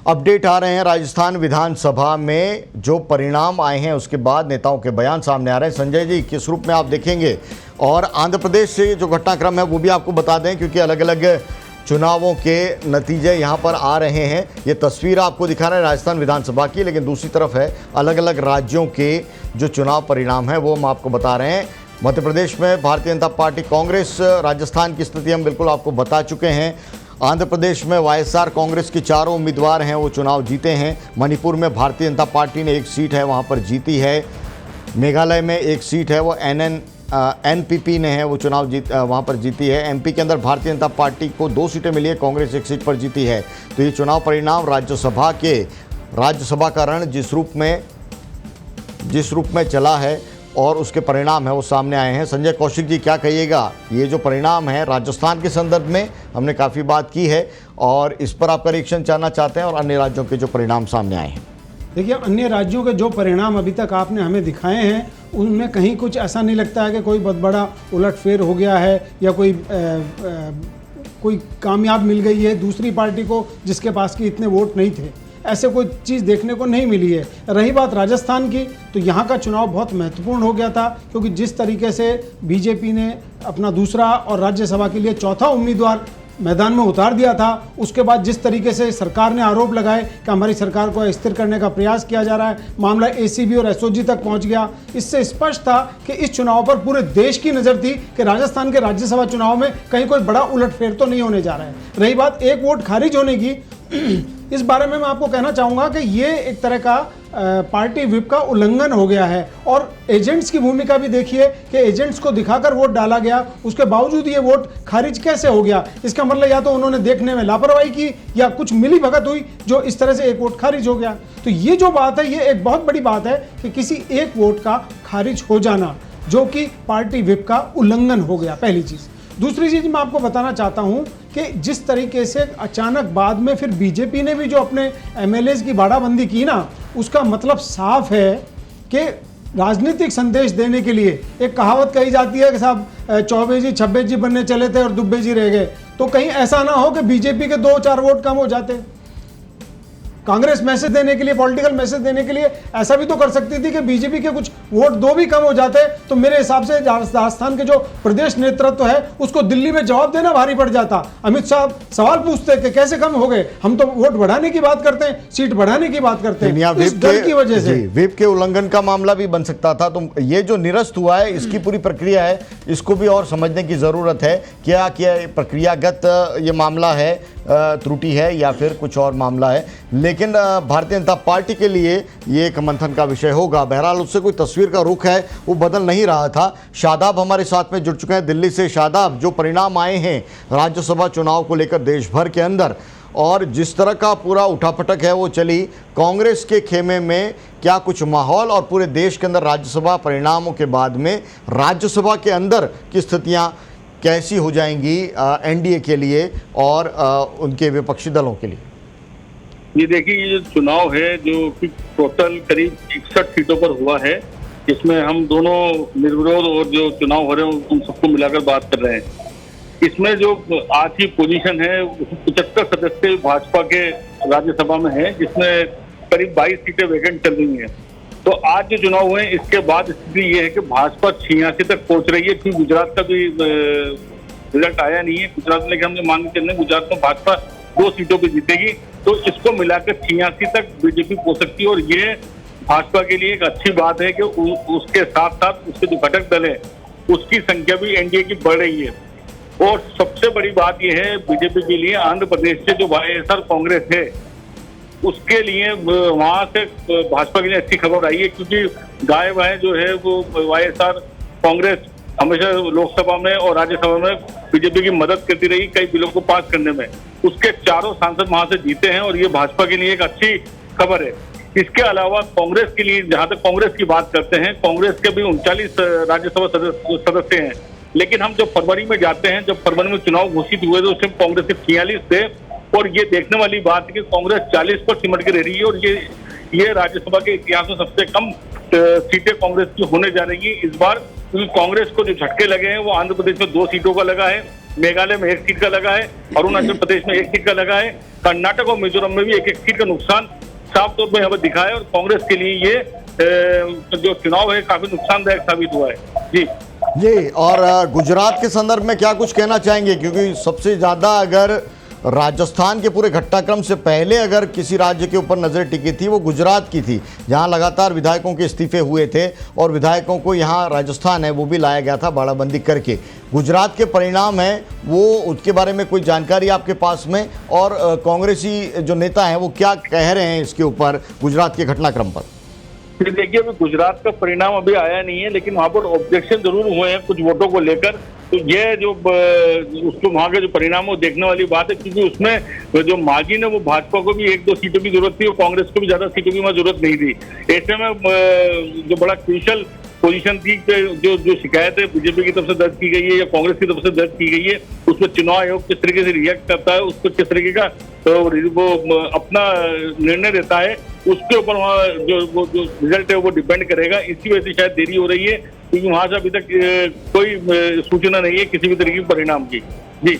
Update आ रहे हैं राजस्थान विधानसभा में जो परिणाम आए हैं उसके बाद नेताओं के बयान सामने आ रहे हैं। संजय जी, किस रूप में आप देखेंगे? और आंध्र प्रदेश से जो घटनाक्रम है वो भी आपको बता दें, क्योंकि अलग अलग चुनावों के नतीजे यहाँ पर आ रहे हैं। ये तस्वीर आपको दिखा रहे हैं राजस्थान विधानसभा की, लेकिन दूसरी तरफ है अलग अलग राज्यों के जो चुनाव परिणाम है वो हम आपको बता रहे हैं। मध्य प्रदेश में भारतीय जनता पार्टी कांग्रेस, राजस्थान की स्थिति हम बिल्कुल आपको बता चुके हैं। आंध्र प्रदेश में वाईएसआर कांग्रेस के चारों उम्मीदवार हैं वो चुनाव जीते हैं। मणिपुर में भारतीय जनता पार्टी ने एक सीट है वहाँ पर जीती है। मेघालय में एक सीट है वो एनपीपी ने है वो चुनाव वहाँ पर जीती है। एमपी के अंदर भारतीय जनता पार्टी को 2 सीटें मिली है, कांग्रेस एक सीट पर जीती है। तो ये चुनाव परिणाम राज्यसभा का रण जिस रूप में चला है और उसके परिणाम है वो सामने आए हैं। संजय कौशिक जी, क्या कहिएगा? ये जो परिणाम है राजस्थान के संदर्भ में हमने काफ़ी बात की है और इस पर आपका रिएक्शन जानना चाहते हैं, और अन्य राज्यों के जो परिणाम सामने आए हैं। देखिए, अन्य राज्यों के जो परिणाम अभी तक आपने हमें दिखाए हैं उनमें कहीं कुछ ऐसा नहीं लगता है कि कोई बहुत बड़ा उलटफेर हो गया है या कोई कामयाब मिल गई है दूसरी पार्टी को जिसके पास की इतने वोट नहीं थे। ऐसे कोई चीज़ देखने को नहीं मिली है। रही बात राजस्थान की, तो यहाँ का चुनाव बहुत महत्वपूर्ण हो गया था, क्योंकि जिस तरीके से बीजेपी ने अपना दूसरा और राज्यसभा के लिए चौथा उम्मीदवार मैदान में उतार दिया था, उसके बाद जिस तरीके से सरकार ने आरोप लगाए कि हमारी सरकार को अस्थिर करने का प्रयास किया जा रहा है, मामला एसीबी और एसओजी तक पहुंच गया। इससे स्पष्ट था कि इस चुनाव पर पूरे देश की नज़र थी कि राजस्थान के राज्यसभा चुनाव में कहीं कोई बड़ा उलटफेर तो नहीं होने जा रहा है। रही बात एक वोट खारिज होने की, इस बारे में मैं आपको कहना चाहूँगा कि ये एक तरह का पार्टी व्हिप का उल्लंघन हो गया है। और एजेंट्स की भूमिका भी देखिए कि एजेंट्स को दिखाकर वोट डाला गया, उसके बावजूद ये वोट खारिज कैसे हो गया? इसका मतलब या तो उन्होंने देखने में लापरवाही की या कुछ मिली भगत हुई जो इस तरह से एक वोट खारिज हो गया। तो ये जो बात है, ये एक बहुत बड़ी बात है कि किसी एक वोट का खारिज हो जाना जो कि पार्टी व्हिप का उल्लंघन हो गया, पहली चीज़। दूसरी चीज़ मैं आपको बताना चाहता हूं कि जिस तरीके से अचानक बाद में फिर बीजेपी ने भी जो अपने एमएलएज की बाड़ाबंदी की ना, उसका मतलब साफ है कि राजनीतिक संदेश देने के लिए एक कहावत कही जाती है कि साहब चौबे जी 26 जी बनने चले थे और दुब्बे जी रह गए। तो कहीं ऐसा ना हो कि बीजेपी के 2-4 वोट कम हो जाते। कांग्रेस मैसेज देने के लिए, पॉलिटिकल मैसेज देने के लिए ऐसा भी तो कर सकती थी कि बीजेपी के कुछ वोट 2 भी कम हो जाते। तो मेरे हिसाब से राजस्थान के जो प्रदेश नेतृत्व है उसको दिल्ली में जवाब देना भारी पड़ जाता। अमित शाह सवाल पूछते कि कैसे कम हो गए? हम तो वोट बढ़ाने की बात करते हैं, सीट बढ़ाने की बात करते हैं। इस डर की वजह से व्हिप के उल्लंघन का मामला भी बन सकता था। तो ये जो निरस्त हुआ है इसकी पूरी प्रक्रिया है, इसको भी और समझने की जरूरत है। क्या प्रक्रियागत ये मामला है, त्रुटि है, या फिर कुछ और मामला है? लेकिन भारतीय जनता पार्टी के लिए ये एक मंथन का विषय होगा। बहरहाल उससे कोई तस्वीर का रुख है वो बदल नहीं रहा था। शादाब हमारे साथ में जुड़ चुके हैं दिल्ली से। शादाब, जो परिणाम आए हैं राज्यसभा चुनाव को लेकर देश भर के अंदर, और जिस तरह का पूरा उठापटक है वो चली कांग्रेस के खेमे में, क्या कुछ माहौल और पूरे देश के अंदर राज्यसभा परिणामों के बाद में राज्यसभा के अंदर की स्थितियां कैसी हो जाएंगी एनडीए के लिए और उनके विपक्षी दलों के लिए? ये देखिए, ये जो चुनाव है जो कि टोटल करीब 61 सीटों पर हुआ है, इसमें हम दोनों निर्विरोध और जो चुनाव हो रहे हैं उन सबको मिलाकर बात कर रहे हैं। इसमें जो आज की पोजीशन है 75 सदस्य भाजपा के राज्यसभा में है, जिसमें करीब 22 सीटें वैकेंट चल रही हैं। तो आज जो चुनाव हुए इसके बाद स्थिति ये है कि भाजपा 86 तक पहुंच रही है। क्योंकि गुजरात का भी रिजल्ट आया नहीं है गुजरात में, लेकिन हमने मान के चलने गुजरात में भाजपा 2 सीटों पे जीतेगी, तो इसको मिलाकर 86 तक बीजेपी पहुंच सकती है। और ये भाजपा के लिए एक अच्छी बात है कि उसके साथ साथ उसके जो घटक दल है उसकी संख्या भी एनडीए की बढ़ रही है। और सबसे बड़ी बात यह है बीजेपी के लिए, आंध्र प्रदेश से जो वाईएसआर कांग्रेस है उसके लिए वहां से भाजपा के लिए अच्छी खबर आई है, क्योंकि गाय बाएं जो है वो वाईएसआर कांग्रेस हमेशा लोकसभा में और राज्यसभा में बीजेपी की मदद करती रही कई बिलों को पास करने में। उसके चारों सांसद वहां से जीते हैं और ये भाजपा के लिए एक अच्छी खबर है। इसके अलावा कांग्रेस के लिए, जहां तक कांग्रेस की बात करते हैं, कांग्रेस के भी 39 राज्यसभा सदस्य हैं। लेकिन हम जब फरवरी में जाते हैं, जब फरवरी में चुनाव घोषित हुए तो उस टाइम कांग्रेस के 46 थे। और ये देखने वाली बात है कि कांग्रेस 40 पर सिमट के रह रही है। और ये राज्यसभा के इतिहास में सबसे कम सीटें कांग्रेस की होने जा रही है इस बार, क्योंकि कांग्रेस को जो झटके लगे हैं वो आंध्र प्रदेश में 2 सीटों का लगा है मेघालय में 1 सीट का लगा है, अरुणाचल प्रदेश में 1 सीट का लगा है, कर्नाटक और मिजोरम में भी 1-1 सीट का नुकसान साफ तौर पर यहाँ पर दिखा है और कांग्रेस के लिए ये जो चुनाव है काफी नुकसानदायक साबित हुआ है। जी जी, और गुजरात के संदर्भ में क्या कुछ कहना चाहेंगे, क्योंकि सबसे ज़्यादा अगर राजस्थान के पूरे घटनाक्रम से पहले अगर किसी राज्य के ऊपर नज़र टिकी थी वो गुजरात की थी, जहां लगातार विधायकों के इस्तीफे हुए थे और विधायकों को यहां राजस्थान है वो भी लाया गया था बाड़ाबंदी करके। गुजरात के परिणाम हैं वो, उसके बारे में कोई जानकारी आपके पास में, और कांग्रेसी जो नेता हैं वो क्या कह रहे हैं इसके ऊपर गुजरात के घटनाक्रम पर? देखिए, अभी गुजरात का परिणाम अभी आया नहीं है, लेकिन वहां पर ऑब्जेक्शन जरूर हुए हैं कुछ वोटों को लेकर। तो ये जो उसको वहां के जो परिणाम वो देखने वाली बात है, क्योंकि उसमें जो मार्जिन है वो भाजपा को भी 1-2 सीटों की जरूरत थी और कांग्रेस को भी ज्यादा सीटों की वहां जरूरत नहीं थी। ऐसे में जो बड़ा क्रूशल पोजीशन थी, जो शिकायत है बीजेपी की तरफ से दर्ज की गई है या कांग्रेस की तरफ से दर्ज की गई है, उसमें चुनाव आयोग किस तरीके से रिएक्ट करता है, उसको किस तरीके का वो अपना निर्णय देता है, उसके ऊपर वहाँ जो रिजल्ट है वो डिपेंड करेगा। इसी वजह से शायद देरी हो रही है, क्योंकि वहां से अभी तक कोई सूचना नहीं है किसी भी तरीके के परिणाम की। जी।